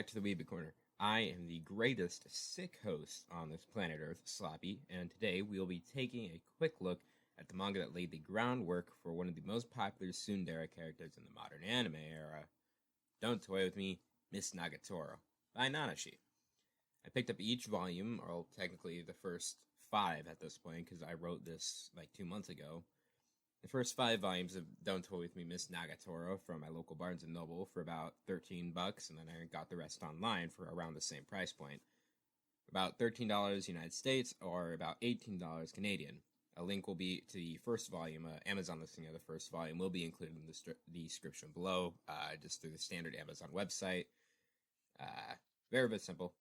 back to the Weeaboo Corner. I am the greatest sick host on this planet Earth, Sloppy, and today we will be taking a quick look at the manga that laid the groundwork for one of the most popular tsundere characters in the modern anime era. Don't Toy With Me, Miss Nagatoro, by Nanashi. I picked up each volume, or technically the first 5 at this point, because I wrote this like 2 months ago. The first 5 volumes of Don't Toy With Me, Miss Nagatoro from my local Barnes & Noble for about $13, and then I got the rest online for around the same price point. About $13 United States, or about $18 Canadian. A link will be to the first volume, Amazon listing of the first volume will be included in the description below, just through the standard Amazon website. Very, very simple.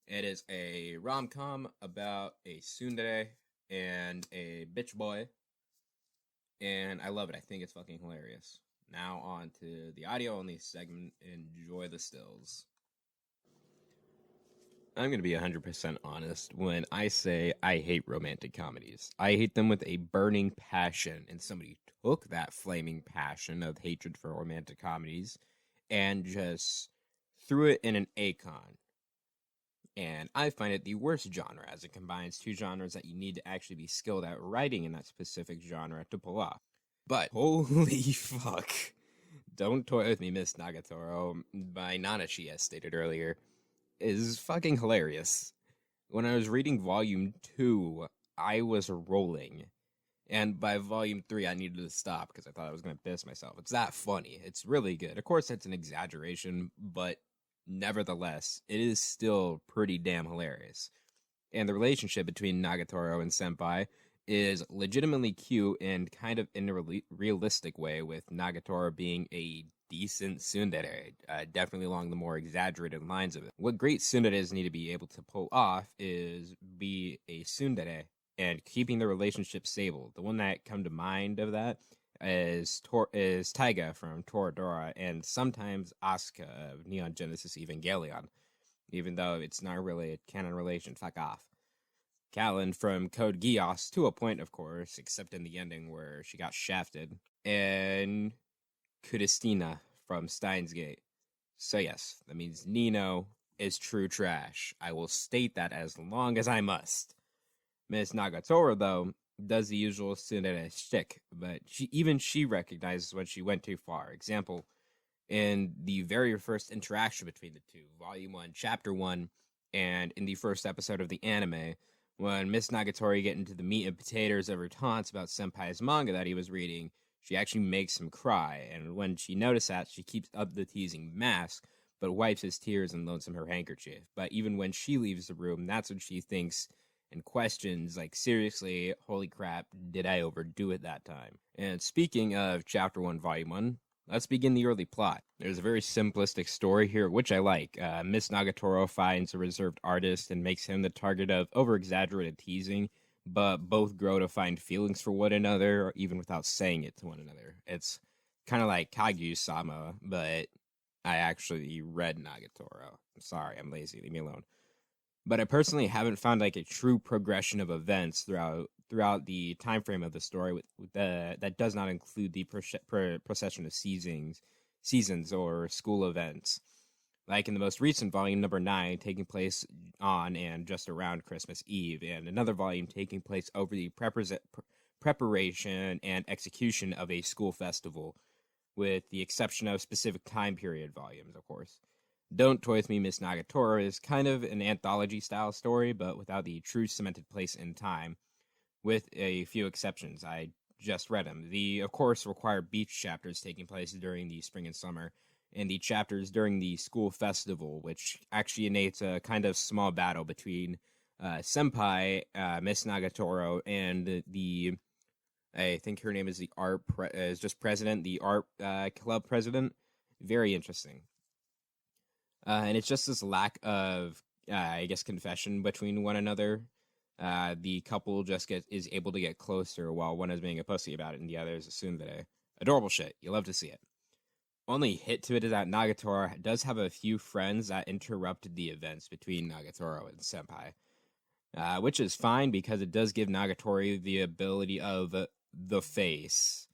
It is a rom-com about a tsundere and a bitch boy. And I love it. I think it's fucking hilarious. Now on to the audio-only segment. Enjoy the stills. I'm going to be 100% honest when I say I hate romantic comedies. I hate them with a burning passion, and somebody took that flaming passion of hatred for romantic comedies and just threw it in an Akon. And I find it the worst genre, as it combines 2 genres that you need to actually be skilled at writing in that specific genre to pull off. But holy fuck, Don't Toy With Me, Miss Nagatoro by Nanashi, as stated earlier, is fucking hilarious. When I was reading volume 2, I was rolling. And by volume 3, I needed to stop because I thought I was going to piss myself. It's that funny. It's really good. Of course, it's an exaggeration, but nevertheless, it is still pretty damn hilarious. And the relationship between Nagatoro and Senpai is legitimately cute and kind of in a realistic way, with Nagatoro being a decent tsundere, definitely along the more exaggerated lines of it. What great tsunderes need to be able to pull off is be a tsundere and keeping the relationship stable. The one that come to mind of that is Taiga from Toradora, and sometimes Asuka of Neon Genesis Evangelion, even though it's not really a canon relation. Fuck off. Callan from Code Geass, to a point, of course, except in the ending where she got shafted, and Kudistina from Steins Gate. So yes, that means Nino is true trash. I will state that as long as I must. Miss Nagatoro, though, does the usual tsundere shtick, but she recognizes when she went too far. Example, in the very first interaction between the two, Volume 1, Chapter 1, and in the first episode of the anime, when Miss Nagatoro get into the meat and potatoes of her taunts about Senpai's manga that he was reading, she actually makes him cry, and when she notices that, she keeps up the teasing mask, but wipes his tears and loans him her handkerchief. But even when she leaves the room, that's when she thinks and questions, like, seriously, holy crap, did I overdo it that time? And speaking of Chapter 1, Volume 1, let's begin the early plot. There's a very simplistic story here, which I like. Miss Nagatoro finds a reserved artist and makes him the target of over-exaggerated teasing, but both grow to find feelings for one another, even without saying it to one another. It's kind of like Kaguya-sama, but I actually read Nagatoro. I'm sorry, I'm lazy, leave me alone. But I personally haven't found like a true progression of events throughout the time frame of the story that does not include the procession of seasons or school events. Like in the most recent volume, number 9, taking place on and just around Christmas Eve, and another volume taking place over the preparation and execution of a school festival, with the exception of specific time period volumes, of course. Don't Toy With Me, Miss Nagatoro is kind of an anthology-style story, but without the true cemented place in time, with a few exceptions. I just read them. The, of course, required beach chapters taking place during the spring and summer, and the chapters during the school festival, which actually innates a kind of small battle between Senpai, Miss Nagatoro, and the, I think her name is the art, is just president, the art club president. Very interesting. And it's just this lack of, I guess, confession between one another. The couple just is able to get closer while one is being a pussy about it and the other is assumed that adorable shit. You love to see it. Only hit to it is that Nagatoro does have a few friends that interrupted the events between Nagatoro and Senpai, which is fine because it does give Nagatoro the ability of the face.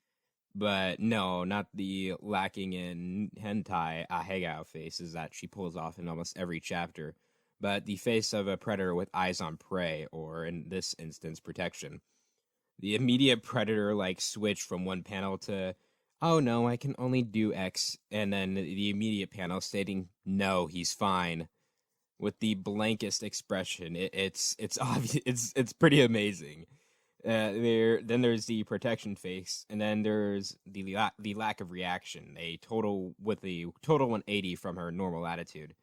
But no, not the lacking in hentai ahegao faces that she pulls off in almost every chapter, but the face of a predator with eyes on prey, or in this instance, protection. The immediate predator like switch from one panel to, oh no, I can only do X, and then the immediate panel stating, no, he's fine, with the blankest expression. It's obvious. It's pretty amazing. There's the protection face, and then there's the lack of reaction. A total 180 from her normal attitude,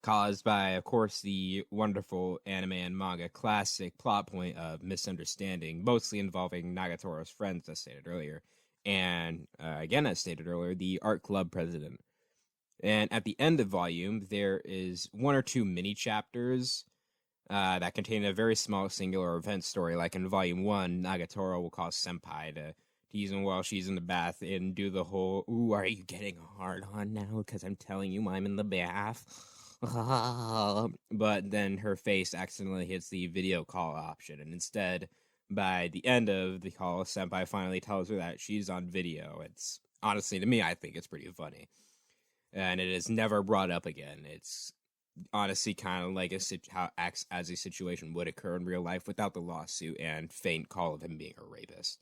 caused by, of course, the wonderful anime and manga classic plot point of misunderstanding, mostly involving Nagatoro's friends, as stated earlier, and again, as stated earlier, the art club president. And at the end of the volume, there is one or two mini chapters that contain a very small singular event story. Like in volume 1, Nagatoro will cause Senpai to tease him while she's in the bath and do the whole, ooh, are you getting hard on now? Because I'm telling you, I'm in the bath. But then her face accidentally hits the video call option, and instead, by the end of the call, Senpai finally tells her that she's on video. It's honestly, to me, I think it's pretty funny. And it is never brought up again. It's honestly kind of like how acts as a situation would occur in real life without the lawsuit and faint call of him being a rapist.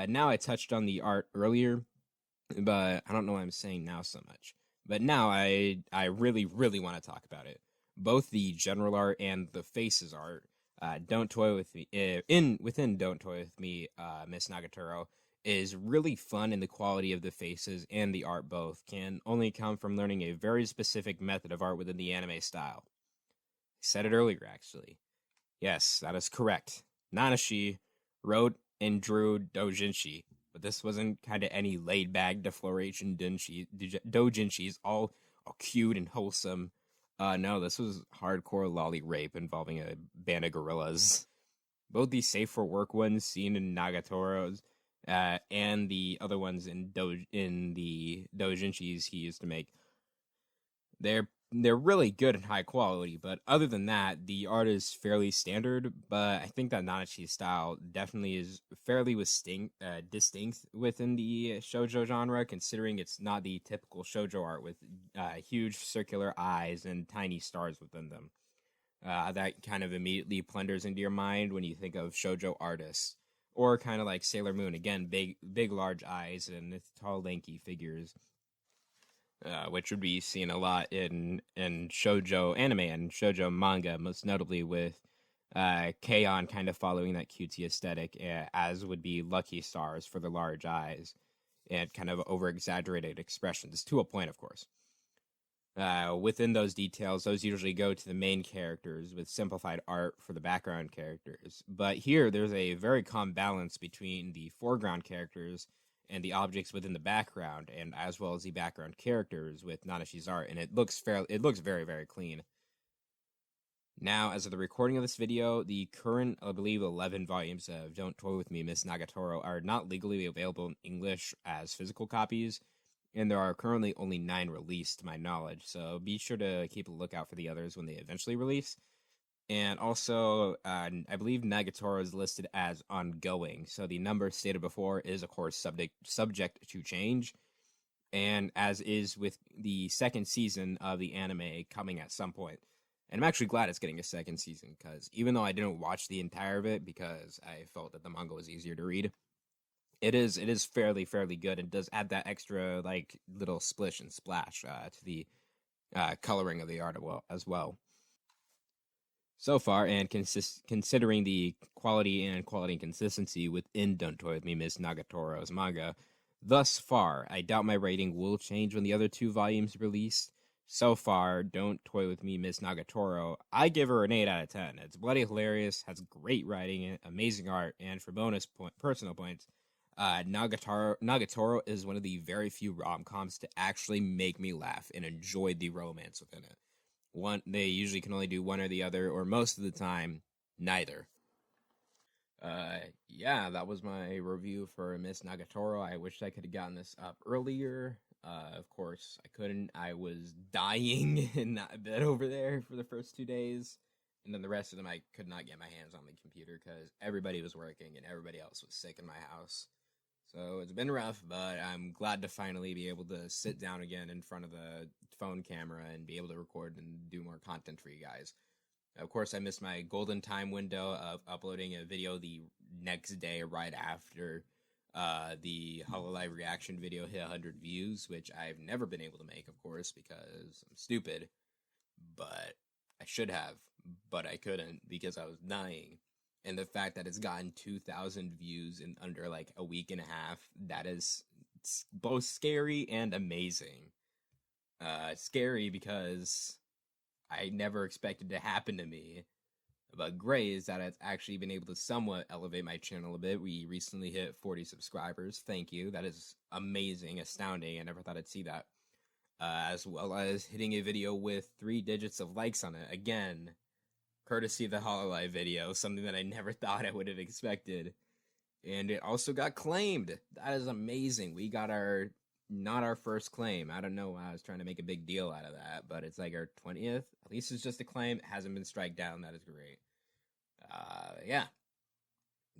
Now I touched on the art earlier, but I don't know why I'm saying now so much. But now I really, really want to talk about it. Both the general art and the faces art. Don't Toy With Me within Don't Toy With Me, Miss Nagatoro is really fun, and the quality of the faces and the art both can only come from learning a very specific method of art within the anime style. I said it earlier, actually. Yes, that is correct. Nanashi wrote and drew doujinshi, but this wasn't kind of any laid-back defloration doujinshis, all cute and wholesome. No, this was hardcore lolly rape involving a band of gorillas. Both the safe-for-work ones seen in Nagatoro's and the other ones in the doujinshis he used to make, they're really good and high quality. But other than that, the art is fairly standard. But I think that Nanashi's style definitely is fairly distinct within the shoujo genre, considering it's not the typical shoujo art with huge circular eyes and tiny stars within them. That kind of immediately plunders into your mind when you think of shoujo artists. Or kind of like Sailor Moon, again, big, large eyes and tall, lanky figures, which would be seen a lot in shoujo anime and shoujo manga, most notably with K-On! Kind of following that cutesy aesthetic, as would be Lucky Stars for the large eyes and kind of over-exaggerated expressions, to a point, of course. Within those details, those usually go to the main characters with simplified art for the background characters. But here, there's a very calm balance between the foreground characters and the objects within the background, and as well as the background characters with Nanashi's art, and it looks very, very clean. Now, as of the recording of this video, the current, I believe, 11 volumes of Don't Toy With Me, Miss Nagatoro are not legally available in English as physical copies, and there are currently only 9 released to my knowledge, so be sure to keep a lookout for the others when they eventually release. And also, I believe Nagatoro is listed as ongoing, so the number stated before is, of course, subject to change, and as is with the second season of the anime coming at some point. And I'm actually glad it's getting a second season, because even though I didn't watch the entire of it because I felt that the manga was easier to read, it is fairly good, and does add that extra like little splish and splash to the coloring of the art as well. So far, and considering the quality and consistency within Don't Toy With Me, Miss Nagatoro's manga, thus far, I doubt my rating will change when the other 2 volumes release. So far, Don't Toy With Me, Miss Nagatoro, I give her an 8 out of 10. It's bloody hilarious, has great writing, amazing art, and for personal points, Nagatoro is one of the very few rom-coms to actually make me laugh and enjoy the romance within it. They usually can only do one or the other, or most of the time, neither. Yeah, that was my review for Miss Nagatoro. I wish I could have gotten this up earlier. Of course, I couldn't. I was dying in that bed over there for the first 2 days. And then the rest of them, I could not get my hands on the computer because everybody was working and everybody else was sick in my house. So it's been rough, but I'm glad to finally be able to sit down again in front of the phone camera and be able to record and do more content for you guys. Of course, I missed my golden time window of uploading a video the next day right after the Hololive reaction video hit 100 views, which I've never been able to make, of course, because I'm stupid. But I should have, but I couldn't because I was dying. And the fact that it's gotten 2,000 views in under like a week and a half, that is both scary and amazing. Scary because I never expected to happen to me. But great is that I've actually been able to somewhat elevate my channel a bit. We recently hit 40 subscribers. Thank you. That is amazing, astounding. I never thought I'd see that. As well as hitting a video with 3 digits of likes on it. Again, courtesy of the Hololive video, something that I never thought I would have expected. And it also got claimed. That is amazing. We got not our first claim. I don't know why I was trying to make a big deal out of that, but it's like our 20th. At least it's just a claim. It hasn't been striked down. That is great. Yeah.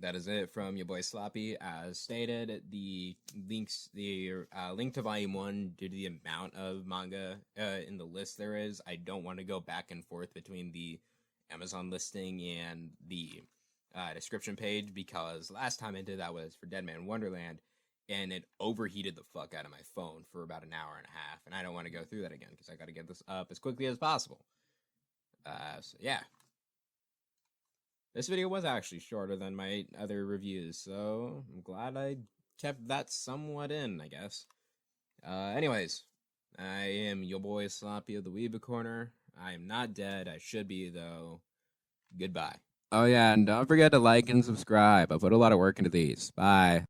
That is it from your boy Sloppy. As stated, the link to Volume 1, due to the amount of manga in the list there is, I don't want to go back and forth between the Amazon listing and the description page, because last time I did that was for Dead Man Wonderland, and it overheated the fuck out of my phone for about an hour and a half, and I don't want to go through that again, because I got to get this up as quickly as possible. So yeah. This video was actually shorter than my other reviews, so I'm glad I kept that somewhat in, I guess. Anyways, I am your boy Sloppy of the Weeaboo Corner. I am not dead. I should be, though. Goodbye. Oh yeah, and don't forget to like and subscribe. I put a lot of work into these. Bye.